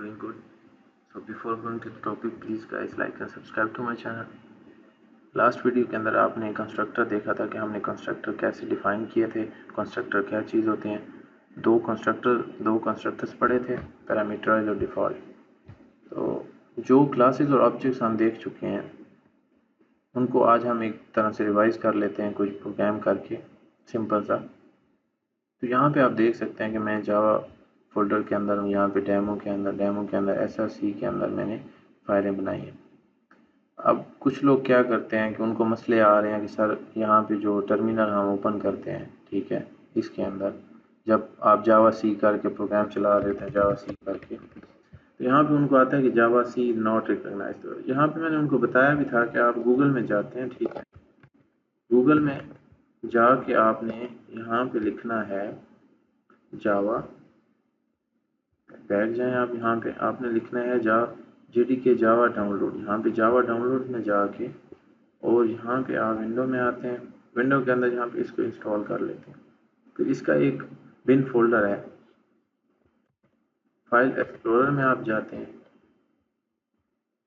doing good. So before going to the topic, please guys like and subscribe to my channel. Last video के अंदर आपने constructor देखा था कि हमने कंस्ट्रक्टर कैसे डिफाइन किए थे, कंस्ट्रक्टर क्या चीज़ होते हैं। दो कंस्ट्रक्टर्स पढ़े थे, पैरामीटराइज और डिफ़ॉल्ट। तो जो क्लासेस और ऑब्जेक्ट्स हम देख चुके हैं उनको आज हम एक तरह से रिवाइज कर लेते हैं कुछ प्रोग्राम करके, सिंपल सा। तो यहाँ पे आप देख सकते हैं कि मैं जावा फोल्डर के अंदर हूँ, यहाँ पे डेमो के अंदर SRC के अंदर मैंने फाइलें बनाई हैं। अब कुछ लोग क्या करते हैं कि उनको मसले आ रहे हैं कि सर यहाँ पे जो टर्मिनल हम ओपन करते हैं, ठीक है, इसके अंदर जब आप जावा सी करके प्रोग्राम चला रहे थे जावा सी करके, तो यहाँ पे उनको आता है कि जावा सी नॉट रिकॉग्नाइज्ड। तो यहाँ पे मैंने उनको बताया भी था कि आप गूगल में जाते हैं, ठीक है, गूगल में जाके आपने यहाँ पे लिखना है जावा, बैठ जाएं आप, यहाँ पे आपने लिखना है JDK जावा डाउनलोड। यहाँ पे जावा डाउनलोड में जाके और यहाँ पे आप विंडो में आते हैं, विंडो के अंदर यहाँ पे इसको इंस्टॉल कर लेते हैं। फिर इसका एक बिन फोल्डर है, फाइल एक्सप्लोरर में आप जाते हैं।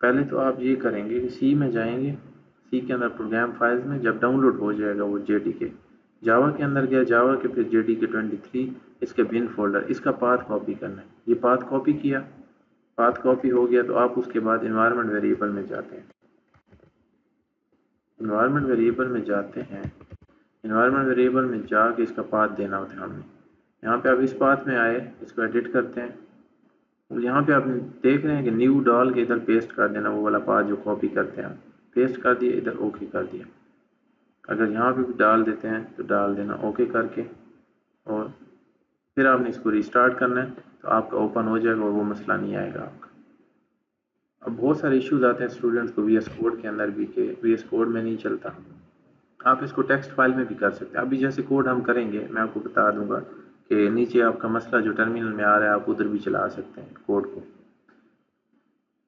पहले तो आप ये करेंगे कि सी में जाएंगे, सी के अंदर प्रोग्राम फाइल्स में जब डाउनलोड हो जाएगा वो JDK जावा के अंदर गया, जावा के फिर JDK 23 इसके बिन फोल्डर, इसका पाथ कॉपी करना है। ये पाथ कॉपी किया, पाथ कॉपी हो गया तो आप उसके बाद इन्वायरमेंट वेरिएबल में जाते हैं। इन्वायरमेंट वेरिएबल में जाते हैं, इन्वायरमेंट वेरिएबल में जाके इसका पाथ देना होता है हमने। यहाँ पे आप इस पाथ में आए, इसको एडिट करते हैं और यहाँ पे आप देख रहे हैं कि न्यू डाल के इधर पेस्ट कर देना, वो वाला पाथ जो कॉपी करते हैं, पेस्ट कर दिया, इधर ओके कर दिया। अगर यहाँ पे भी डाल देते हैं तो डाल देना ओके करके, और फिर आपने इसको रिस्टार्ट करना है तो आपका ओपन हो जाएगा और वो मसला नहीं आएगा आपका। अब बहुत सारे इश्यूज आते हैं स्टूडेंट्स को VS कोड के अंदर भी कि VS कोड में नहीं चलता। आप इसको टेक्स्ट फाइल में भी कर सकते हैं। अभी जैसे कोड हम करेंगे मैं आपको बता दूंगा कि नीचे आपका मसला जो टर्मिनल में आ रहा है आप उधर भी चला सकते हैं कोड को।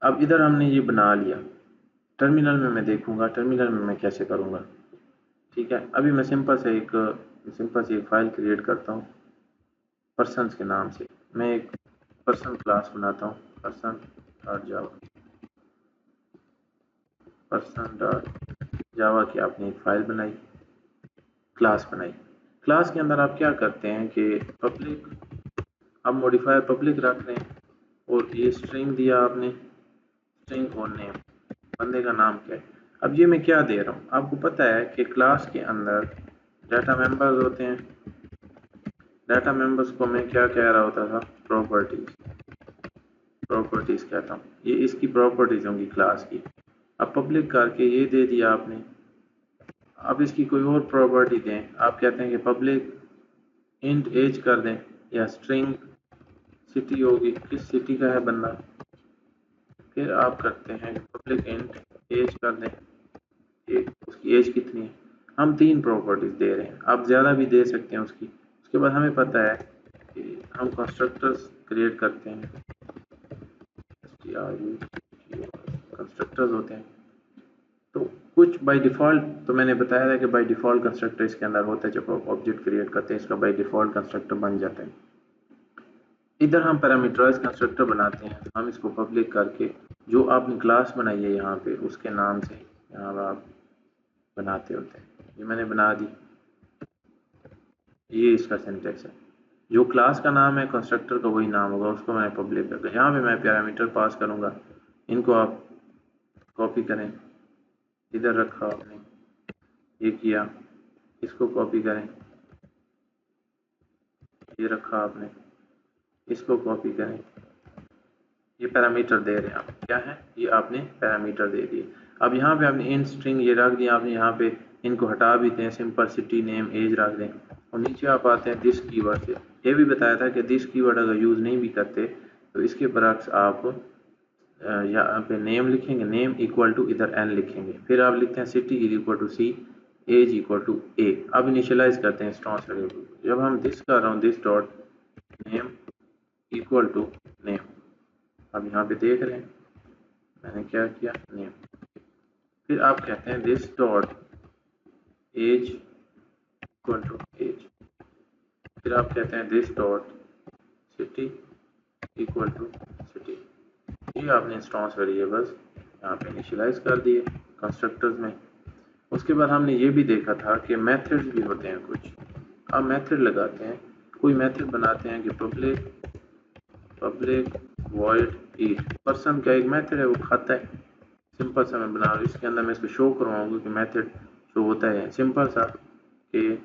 अब इधर हमने ये बना लिया, टर्मिनल में मैं देखूंगा टर्मिनल में मैं कैसे करूंगा, ठीक है। अभी मैं सिंपल से एक फाइल क्रिएट करता हूँ पर्सन्स के नाम से। मैं एक पर्सन क्लास बनाता हूँ, पर्सन.जावा की आपने एक फाइल बनाई, क्लास बनाई। क्लास के अंदर आप क्या करते हैं कि पब्लिक, आप मॉडिफायर पब्लिक रख रहे हैं और ये स्ट्रिंग दिया आपने, स्ट्रिंग और नेम, बंदे का नाम क्या है। अब ये मैं क्या दे रहा हूँ, आपको पता है कि क्लास के अंदर डाटा मेंबर्स होते हैं, डाटा मेंबर्स को मैं क्या कह रहा होता था, प्रॉपर्टीज कहता हूँ। ये इसकी प्रॉपर्टीज होंगी क्लास की। अब पब्लिक करके ये दे दिया आपने। अब इसकी कोई और प्रॉपर्टी दें, आप कहते हैं कि पब्लिक इंट एज कर दें, या स्ट्रिंग सिटी होगी, किस सिटी का है बंदा। फिर आप करते हैं पब्लिक इंट एज कर दें, उसकी एज कितनी है। हम 3 प्रॉपर्टीज दे रहे हैं, आप ज़्यादा भी दे सकते हैं उसकी। उसके बाद हमें पता है कि हम कंस्ट्रक्टर्स क्रिएट करते हैं, कंस्ट्रक्टर्स होते हैं। तो कुछ बाय डिफ़ॉल्ट, तो मैंने बताया था कि बाय डिफ़ॉल्ट कंस्ट्रक्टर इसके अंदर होता है। जब आप ऑब्जेक्ट क्रिएट करते हैं इसका बाय डिफ़ॉल्ट कंस्ट्रक्टर बन जाता है। इधर हम पैरामीटराइज कंस्ट्रक्टर बनाते हैं, हम इसको पब्लिक करके जो आपने क्लास बनाई है यहाँ पे उसके नाम से यहाँ आप बनाते होते हैं। ये मैंने बना दी, ये इसका सिंटैक्स है। जो क्लास का नाम है कंस्ट्रक्टर का वही नाम होगा, उसको मैंने पब्लिक करके यहाँ पे मैं पैरामीटर पास करूँगा। इनको आप कॉपी करें, इधर रखा आपने, ये किया, इसको कॉपी करें, ये रखा आपने, इसको कॉपी करें। ये पैरामीटर दे रहे हैं आप, क्या है ये आपने पैरामीटर दे दिए। अब यहाँ पे आपने इन स्ट्रिंग ये रख दिया आपने, यहाँ पे इनको हटा भी दें, सिंपल सिटी नेम एज रख दें और नीचे आप आते हैं दिस कीवर्ड से। ये भी बताया था कि दिस कीवर्ड अगर यूज़ नहीं भी करते तो इसके बरक्स आप यहाँ पे नेम लिखेंगे, नेम इक्वल टू इधर n लिखेंगे, फिर आप लिखते हैं city equal to C, age equal to A। अब इनिशियलाइज करते हैं स्टॉन्स वेरिएबल। जब हम दिस कर रहा हूँ this dot name equal to name, अब यहाँ पे देख रहे हैं मैंने क्या किया, नेम। फिर आप कहते हैं this dot age equal to age, फिर आप कहते हैं this dot city equal to city. ये आपने इंस्टेंस वेरिएबल्स यहाँ पे इनिशियलाइज कर दिए कंस्ट्रक्टर्स में। उसके बाद हमने ये भी देखा था कि मेथड्स भी होते हैं कुछ। आप मेथड लगाते हैं, कोई मेथड बनाते हैं कि पब्लिक वॉइड ईट पर्सन का एक मेथड है, वो खाता है। सिंपल सा मैं बना रहा हूँ, इसके अंदर मैं इसको शो करवाऊंगा कि मेथड जो होता है सिंपल सा कि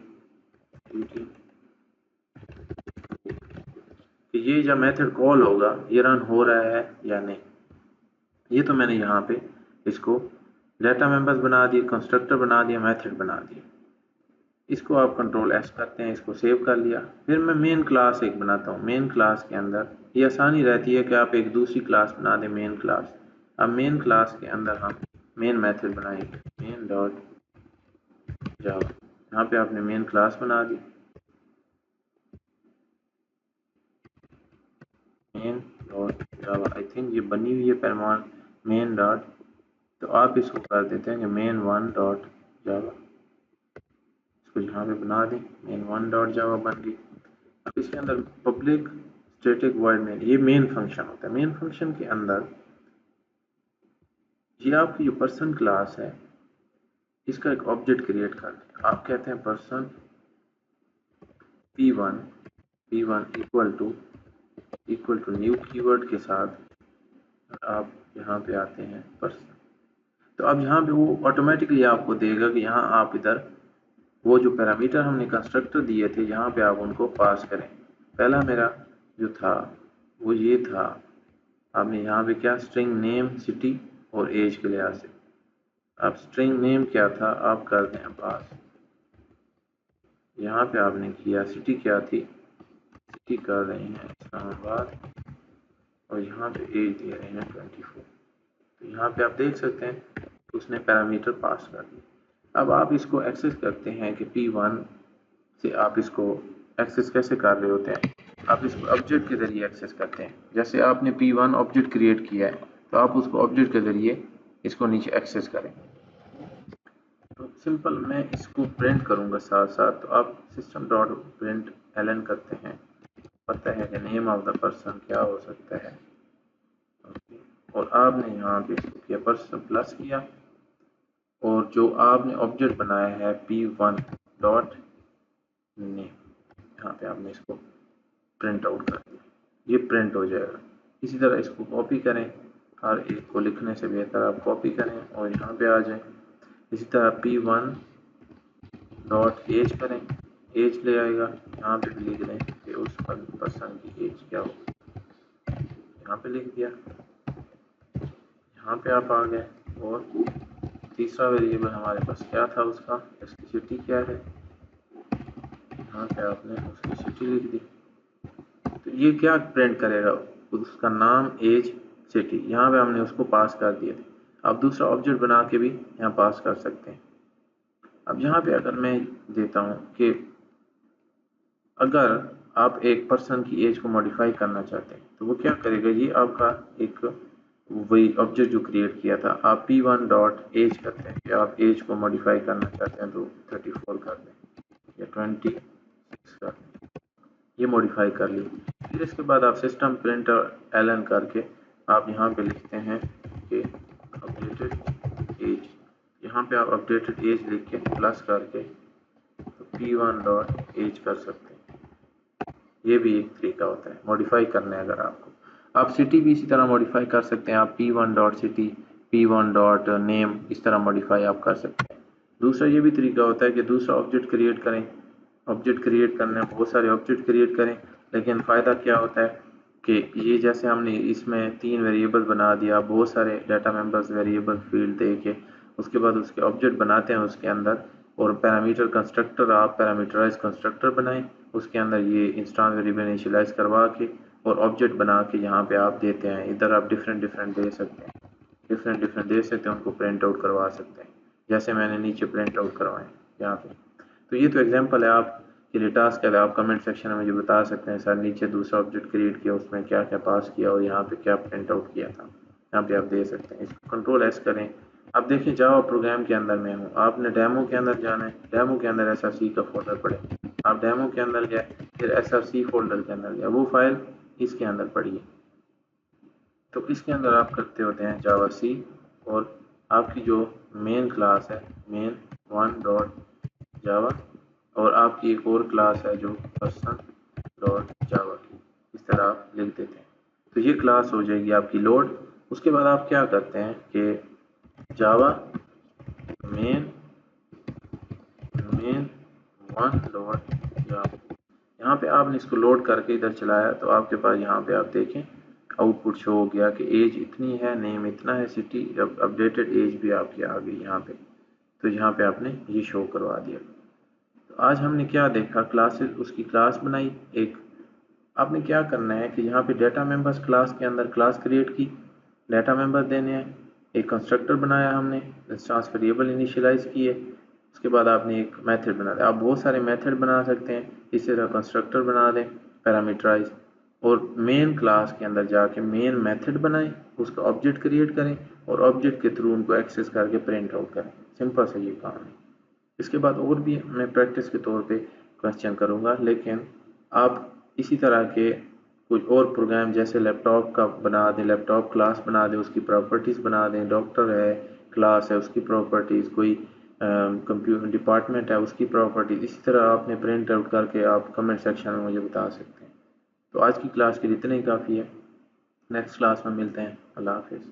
ये जब मेथड कॉल होगा ये रन हो रहा है या नहीं। ये तो मैंने यहाँ पे इसको डाटा मेंबर्स बना दिए, कंस्ट्रक्टर बना दिया, मेथड बना दिए। इसको आप कंट्रोल एस करते हैं, इसको सेव कर लिया। फिर मैं मेन क्लास एक बनाता हूँ। मेन क्लास के अंदर ये आसानी रहती है कि आप एक दूसरी क्लास बना दें, मेन क्लास। अब मेन क्लास के अंदर हम मेन मेथड बनाएंगे, मेन डॉट जावा। यहाँ पे आपने मेन क्लास बना दी, main dot Java. I think ये बनी हुई है पैरमान मेन डॉट, तो आप इसको कर देते हैं कि मेन वन डॉट जावा। इसको यहाँ पे बना दें, मेन वन डॉट जावा बन गई। अब इसके अंदर पब्लिक स्टैटिक वॉइड मेन, ये मेन फंक्शन होता है। मेन फंक्शन के अंदर ये आपकी जो पर्सन क्लास है इसका एक ऑब्जेक्ट क्रिएट कर दें। आप कहते हैं person p1 equal to new keyword के साथ आप यहाँ पे आते हैं पर्सन। तो अब यहाँ पे वो ऑटोमेटिकली आपको देगा कि यहाँ आप इधर वो जो पैरामीटर हमने कंस्ट्रक्टर दिए थे यहाँ पे आप उनको पास करें। पहला मेरा जो था वो ये था, आपने यहाँ पे क्या स्ट्रिंग नेम, सिटी और एज के लिहाज से। अब स्ट्रिंग नेम क्या था, आप कर दें पास। यहाँ पे आपने किया सिटी क्या थी, सिटी कर रहे हैं इस्लामाबाद, और यहाँ पे एज दे रहे हैं 24। तो यहाँ पे आप देख सकते हैं उसने पैरामीटर पास कर दिया। अब आप इसको एक्सेस करते हैं कि P1 से आप इसको एक्सेस कैसे कर रहे होते हैं। आप इसको ऑब्जेक्ट के ज़रिए एक्सेस करते हैं। जैसे आपने P1 ऑब्जेक्ट क्रिएट किया है तो आप उसको ऑब्जेक्ट के ज़रिए इसको नीचे एक्सेस करें। तो सिंपल मैं इसको प्रिंट करूँगा साथ साथ। तो आप सिस्टम डॉट प्रिंट एलन करते हैं, पता है कि नेम ऑफ द पर्सन क्या हो सकता है। और आपने यहाँ पे इसको किया पर्सन प्लस किया, और जो आपने ऑब्जेक्ट बनाया है P1 डॉट नेम, यहाँ पे आपने इसको प्रिंट आउट कर दिया, ये प्रिंट हो जाएगा। इसी तरह इसको कॉपी करें, हर एक को लिखने से बेहतर आप कॉपी करें और यहाँ पे आ जाएं। इसी तरह P1 डॉट एज करें, एज ले आएगा, यहाँ पे भी लिख दें कि उस पर्सन की एज क्या हो, यहाँ पे लिख दिया। यहाँ पे आप आ गए, और तीसरा वेरिएबल हमारे पास क्या था उसका, उसकी सिटी क्या है, यहाँ पे आपने उसकी सिटी लिख दी। तो ये क्या प्रिंट करेगा, उसका नाम, एज, सिटी, यहाँ पे हमने उसको पास कर दिए थे। आप दूसरा ऑब्जेक्ट बना के भी यहाँ पास कर सकते हैं। अब यहाँ पे अगर मैं देता हूँ कि अगर आप एक पर्सन की एज को मॉडिफाई करना चाहते हैं तो वो क्या करेगा, ये आपका एक वही ऑब्जेक्ट जो क्रिएट किया था, आप P1 डॉट एज करते हैं कि आप एज को मॉडिफाई करना चाहते हैं तो 34 कर दें या 26 कर दें, ये मॉडिफाई कर ली। फिर इसके बाद आप सिस्टम प्रिंट एलन करके आप यहाँ पे लिखते हैं कि अपडेटेड एज, यहाँ पे आप अपडेटेड एज लिख के प्लस करके तो P1 डॉट एज कर सकते हैं। ये भी एक तरीका होता है मॉडिफाई करने। अगर आपको आप सिटी भी इसी तरह मॉडिफाई कर सकते हैं, आप P1 dot city, P1 dot name, इस तरह मॉडिफाई आप कर सकते हैं। दूसरा ये भी तरीका होता है कि दूसरा ऑब्जेक्ट क्रिएट करें। ऑब्जेक्ट क्रिएट करने में बहुत सारे ऑब्जेक्ट क्रिएट करें, लेकिन फ़ायदा क्या होता है कि ये जैसे हमने इसमें 3 वेरिएबल बना दिया, बहुत सारे डाटा मेंबर्स वेरिएबल फील्ड दे के उसके बाद उसके ऑब्जेक्ट बनाते हैं उसके अंदर, और पैरामीटर कंस्ट्रक्टर, आप पैरामीटराइज कंस्ट्रक्टर बनाएं, उसके अंदर ये इंस्टेंस वेरिएबल इनिशियलाइज करवा के और ऑब्जेक्ट बना के यहाँ पे आप देते हैं। इधर आप डिफरेंट दे सकते हैं, डिफरेंट दे सकते हैं, उनको प्रिंट आउट करवा सकते हैं, जैसे मैंने नीचे प्रिंट आउट करवाएं यहाँ पे। तो ये तो एग्जांपल है, आप के लिए टास्क है, आप कमेंट सेक्शन में मुझे बता सकते हैं सर नीचे दूसरा ऑब्जेक्ट क्रिएट किया उसमें क्या क्या पास किया और यहाँ पे क्या प्रिंट आउट किया था, यहाँ पे आप दे सकते हैं। इसको कंट्रोल एस करें। अब देखिए जावा प्रोग्राम के अंदर मैं हूँ, आपने डेमो के अंदर जाना है, डेमो के अंदर SRC का फोल्डर पड़े, आप डेमो के अंदर गए, फिर SRC फोल्डर के अंदर गए, वो फाइल इसके अंदर पड़ी है। तो इसके अंदर आप करते होते हैं जावा सी, और आपकी जो मेन क्लास है मेन 1 डॉट जावा, और आपकी एक और क्लास है जो पर्सन डॉट जावा की, इस तरह आप लिख देते हैं। तो ये क्लास हो जाएगी आपकी लोड। उसके बाद आप क्या करते हैं कि जावा मेन 1 डॉट जावा, यहाँ पे आपने इसको लोड करके इधर चलाया तो आपके पास यहाँ पे आप देखें आउटपुट शो हो गया कि एज इतनी है, नेम इतना है, सिटी, अपडेटेड एज भी आपकी आ गई यहाँ पे। तो यहाँ पे आपने ये शो करवा दिया। तो आज हमने क्या देखा, क्लासेस, उसकी क्लास बनाई एक। आपने क्या करना है कि यहाँ पे डाटा मेंबर्स क्लास के अंदर क्लास क्रिएट की, डाटा मेंबर देने हैं, एक कंस्ट्रक्टर बनाया हमने, इंस्टेंस वेरिएबल इनिशियलाइज किए, उसके बाद आपने एक मेथड बना दिया। आप बहुत सारे मेथड बना सकते हैं, इसी तरह कंस्ट्रक्टर बना दें पैरामीटराइज, और मेन क्लास के अंदर जाके मेन मेथड बनाएं, उसका ऑब्जेक्ट क्रिएट करें और ऑब्जेक्ट के थ्रू उनको एक्सेस करके प्रिंट आउट करें। सिंपल सा ये काम है। इसके बाद और भी मैं प्रैक्टिस के तौर पे क्वेश्चन करूँगा, लेकिन आप इसी तरह के कुछ और प्रोग्राम जैसे लैपटॉप का बना दें, लैपटॉप क्लास बना दें, उसकी प्रॉपर्टीज़ बना दें, डॉक्टर है क्लास है उसकी प्रॉपर्टीज़, कोई कंप्यूटर डिपार्टमेंट है उसकी प्रॉपर्टीज़, इसी तरह आपने प्रिंट आउट करके आप कमेंट सेक्शन में मुझे बता सकते हैं। तो आज की क्लास के लिए इतना ही काफ़ी है। नेक्स्ट क्लास में मिलते हैं। अल्लाह हाफिज़।